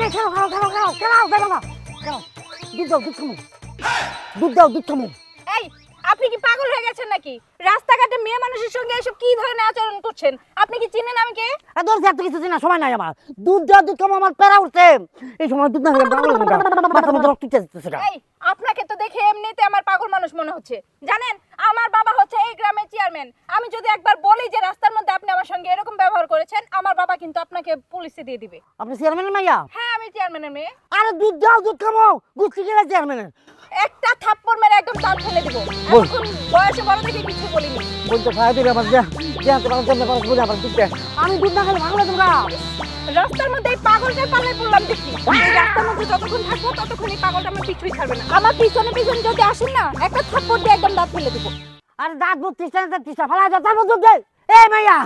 এই আপনি কি পাগল হয়ে গেছেন নাকি? রাস্তাঘাটে মেয়ে মানুষের সঙ্গে এসব কি ধরনের আচরণ করছেন? আপনি কি চিনেন আমি কে? এত কিছু চিনা সময় নাই আমার। দুধ খাবো, আমার প্যারা উঠছে। এই সময় দুধ না খেলে মাথার মধ্যে রক্ত উঠতেছে। এই আপনাকে তো দেখে এমনিতে আমার পাগল মানুষ মনে হচ্ছে। জানেন আমার বাবা হচ্ছে এই গ্রামের চেয়ারম্যান। আমি যদি একবার বলি যে রাস্তার মধ্যে আপনি আমার সঙ্গে এরকম ব্যবহার করেছেন, আমার বাবা কিন্তু আপনাকে পুলিশে দিয়ে দিবে। আপনি চেয়ারম্যানের মাইয়া? হ্যাঁ আমি চেয়ারম্যানের মেয়ে। আরে দুধ খাবো, গুষ্টি গেলে চেয়ারম্যানের। একটা থাপ্পড় মেরে একদম দাঁত ফেলে দিব। এখন বয়সে বড় থেকে কিছু বলিনি। বলতে ফায়া দিলে আমার আমি দুধ না খেলে ভালো তোমরা। রাস্তার মধ্যে এই পাগলটার পাল্লায় পড়লাম দেখি। এই রাস্তার মধ্যে যতক্ষণ থাকবো ততক্ষণ এই পাগলটা আমার পিছুই ছাড়বে না। আমার পিছনে যদি আসেন না, একটা থাপ্পড় দিয়ে একদম দাঁত ফেলে দিব। আরে দাঁত বত্রিশটা ফালা যা, তারপর দুধ দে। এই মাইয়া,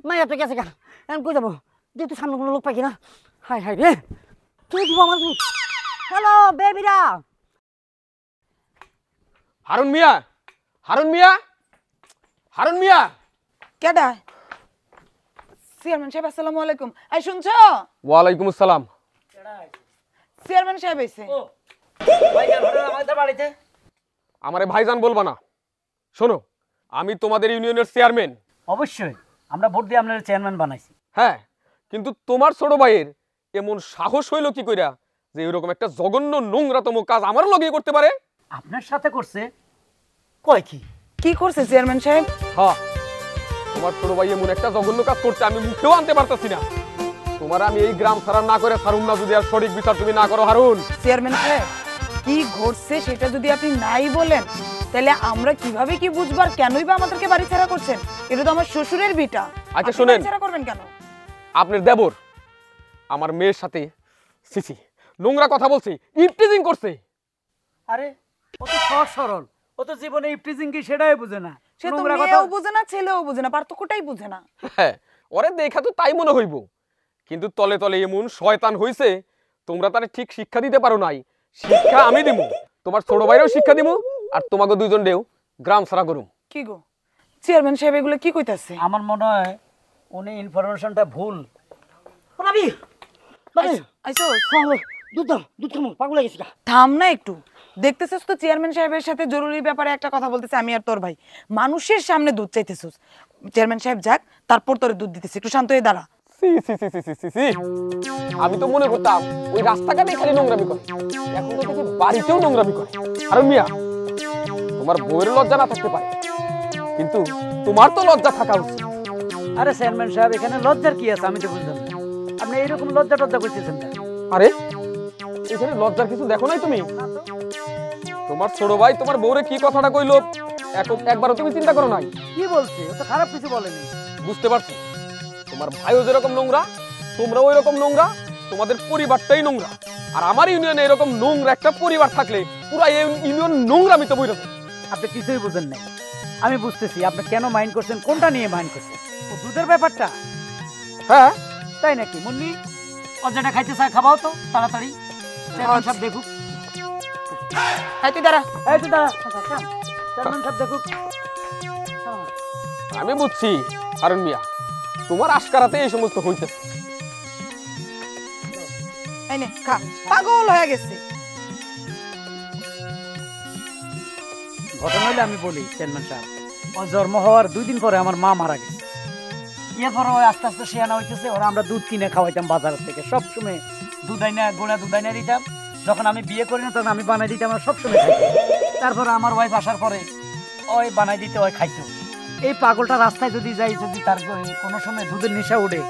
মাইয়া তো গেছে গা। এখন কই যাবো? যেহেতু সামনে কোনো লোক পাই কিনা। হায় হায় রে, কে দিব আমার দুধ? হ্যালো বেবিরা। হারুন মিয়া কেডা? চেয়ারম্যান সাহেব আসসালামু আলাইকুম। এই শুনছো? ওয়ালাইকুম আসসালাম। চেয়ারম্যান সাহেব আইছে। আমারে ভাইজান বলবা না। শোনো, আমি তোমাদের ইউনিয়নের চেয়ারম্যান। অবশ্যই আমরা ভোট দিয়ে আপনার চেয়ারম্যান বানাইছি। হ্যাঁ, কিন্তু তোমার ছোট ভাইয়ের এমন সাহস হইল কি কইরা যে এরকম একটা জঘন্য নোংরাতম কাজ আমার লগে করতে পারে? আপনার সাথে করছে? কয় কি করছে চেয়ারম্যান সাহেব? হ্যাঁ, তোমার ছোট ভাই এমন একটা জঘন্য কাজ করতে আমি মুখেও আনতে পারতাছি না। তোমার আমি এই গ্রাম ছাড়া না করে ছাড়ুন না, যদি আর সঠিক বিচার তুমি না করো। হারুন চেয়ারম্যান সাহেব, কি ঘটছে সেটা যদি আপনি নাই বলেন তাহলে আমরা কিভাবে কি বুঝবার? কেনই বা আমাদেরকে বাড়ি ছাড়া করছেন? এটা তো আমার শ্বশুরের ভিটা। আচ্ছা শুনেন, ছাড়া করবেন কেন? আপনার দেবর আমার মেয়ের সাথে সিসি নোংরা কথা বলছে, ইফটিজিং করছে। আরে ও তো সহজ সরল, ও তো জীবনে ইফটিজিং কি সেটাই বুঝে না। সে তো মেয়েও বুঝে না, ছেলেও বুঝে না, পার্থক্যটাই বুঝে না। হ্যাঁ, ওরে দেখা তো তাই মনে হইব, কিন্তু তলে তলে এমন শয়তান হইছে তোমরা তারে ঠিক শিক্ষা দিতে পারো নাই। শিক্ষা আমি দিমু, তোমার ছোট ভাইরেও শিক্ষা দিমু, আর তোমাকে দুইজনকেও গ্রাম ছাড়া করুম। কি গো চেয়ারম্যান সাহেব এগুলো কি কইতাছে? আমার মনে হয় উনি ইনফরমেশনটা ভুল। ভাবি আইসো দুধ খাবো, পাগল হয়ে গেছি। থাম না একটু। দেখতেছিস তো চেয়ারম্যান সাহেবের সাথে জরুরি ব্যাপারে একটা কথা বলতেছে আমি আর তোর ভাই। মানুষের সামনে দুধ চাইতেছিস। চেয়ারম্যান সাহেব যাক, তারপর তোরে দুধ দিতেছি। একটু শান্ত হয়ে দাঁড়া। আমি তো মনে করতাম ওই রাস্তাঘাটে খালি নোংরামি করে, এখন তো দেখি বাড়িতেও নোংরামি করে। হারুন মিয়া, তোমার বউয়ের লজ্জা না থাকতে পারে, কিন্তু তোমার তো লজ্জা থাকা উচিত। আরে চেয়ারম্যান সাহেব, এখানে লজ্জার কি আছে? আমি তো বুঝলাম না, আপনি এইরকম লজ্জা টজ্জা করতেছেন না। আরে এখানে লজ্জার কিছু দেখো নাই তুমি? তোমার ছোট ভাই তোমার বউরে কি কথাটা কইলো একবারও তুমি চিন্তা করো নাই? কি বলছে? ও তো খারাপ কিছু বলেনি। বুঝতে পারছি, তোমার ভাইও যেরকম নোংরা, তোমরাও এরকম নোংরা, তোমাদের পরিবারটাই নোংরা। আর আমার ইউনিয়নে এরকম নোংরা একটা পরিবার থাকলে পুরো ইউনিয়ন নোংরামি তো বইরবে। আপনি কিছুই বুঝেন নাই। আমি বুঝতেছি আপনি কেন মাইন্ড করছেন, কোনটা নিয়ে মাইন্ড করছেন। ও দুধের ব্যাপারটা? হ্যাঁ তাই নাকি? মুন্নি ও যেটা খাইতে চায় খাবাও তো তাড়াতাড়ি, সব দেখুক। হ্যাঁ তুই দাঁড়া, এই তুই দাঁড়া, সব দেখুক। আমি বুঝছি হারুন মিয়া, তোমার আশকারাতে এই সমস্ত হইতেছে। এই নে খা, পাগল হয়ে গেছে। ঘটনা হইলে আমি বলি চেয়ারম্যান সাহেব, ও জন্ম হওয়ার 2 দিন পরে আমার মা মারা গেছে। এরপর ওই আস্তে আস্তে শিয়ানা হইতেছে। ওরা আমরা দুধ কিনে খাওয়াইতাম বাজার থেকে, সবসময় দুধ আইনা গোড়া দুধ আইনা দিতাম। যখন আমি বিয়ে করি না তখন আমি বানাই দিতাম, আমরা সবসময় খাইতাম। তারপরে আমার ওয়াইফ আসার পরে ওই বানাই দিতে ওই খাইতো। এই পাগলটা রাস্তায় যদি যাই, যদি তার কোনো সময় দুধের নেশা উঠে,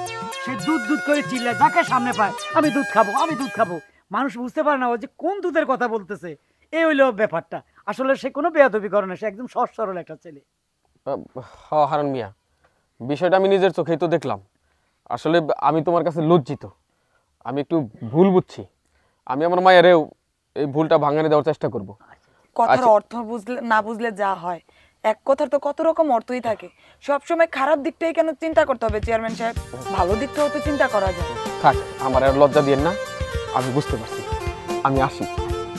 সে দুধ করে চিল্লায়, যাকে সামনে পায় আমি দুধ খাবো, আমি দুধ খাবো। মানুষ বুঝতে পারে না ও যে কোন দুধের কথা বলতেছে। এই হইলো ব্যাপারটা। আসলে সে কোনো বেয়াদবি করে না, সে একদম সহজ সরল একটা ছেলে। হারুন মিয়া, বিষয়টা আমি নিজের চোখেই তো দেখলাম। আসলে আমি তোমার কাছে লজ্জিত, আমি একটু ভুল বুঝছি। আমি আমার মায়েরও এই ভুলটা ভাঙানি দেওয়ার চেষ্টা করব। কথার অর্থ বুঝলে না বুঝলে যা হয়, এক কথার তো কত রকম অর্থই থাকে। সবসময় খারাপ দিকটাই কেন চিন্তা করতে হবে চেয়ারম্যান সাহেব? ভালো দিকটাও তো চিন্তা করা যায়। থাক, আমার আর লজ্জা দিয়েন না, আমি বুঝতে পারছি। আমি আসি।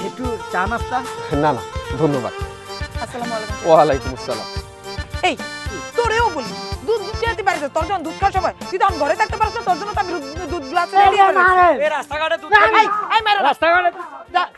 একটু চা নাস্তা? না না ধন্যবাদ। আসসালামু আলাইকুম। ওয়ালাইকুম আসসালাম। এই তোরেও বলি, দুধ চাইতে পারিস, তোর যখন দুধ খাওয়ার সময় তুই তখন ঘরে থাকতে পারিস না? তোর জন্য তো আমি দুধ যাচ্ছে ready হয়ে মারে এই রাস্তাঘাটে দুধ এই, খাবি? এই মেরো না। রাস্তাঘাটে যা-